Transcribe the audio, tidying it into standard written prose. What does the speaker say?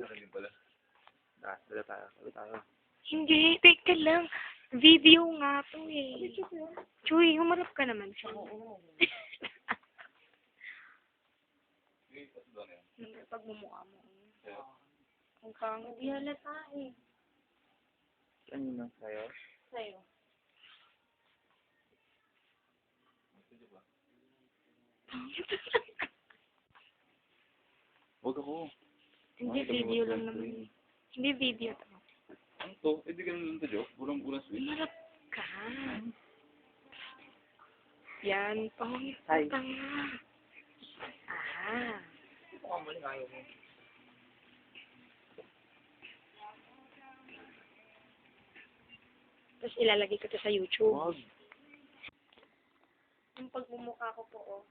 Dala tayo. Dala tayo. Hindi, teka lang. Video nga to eh. Chuy, humarap ka naman siya. Hindi, pagmumukha mo. Ang pangit. Di halata eh. Ano nang sa'yo? Sa'yo. Huwag ako. Hindi, video lang naman. Hindi video to. Ano to? Hindi ka naman to, joke? Bulang-bulang sweet. Humarap ka. Yan, pangit Hi. ka nga. Ah. Mukhang mali ayaw mo. Tapos ilalagay ko to sa YouTube. Wag. Yung pagmumukha ko po, oh.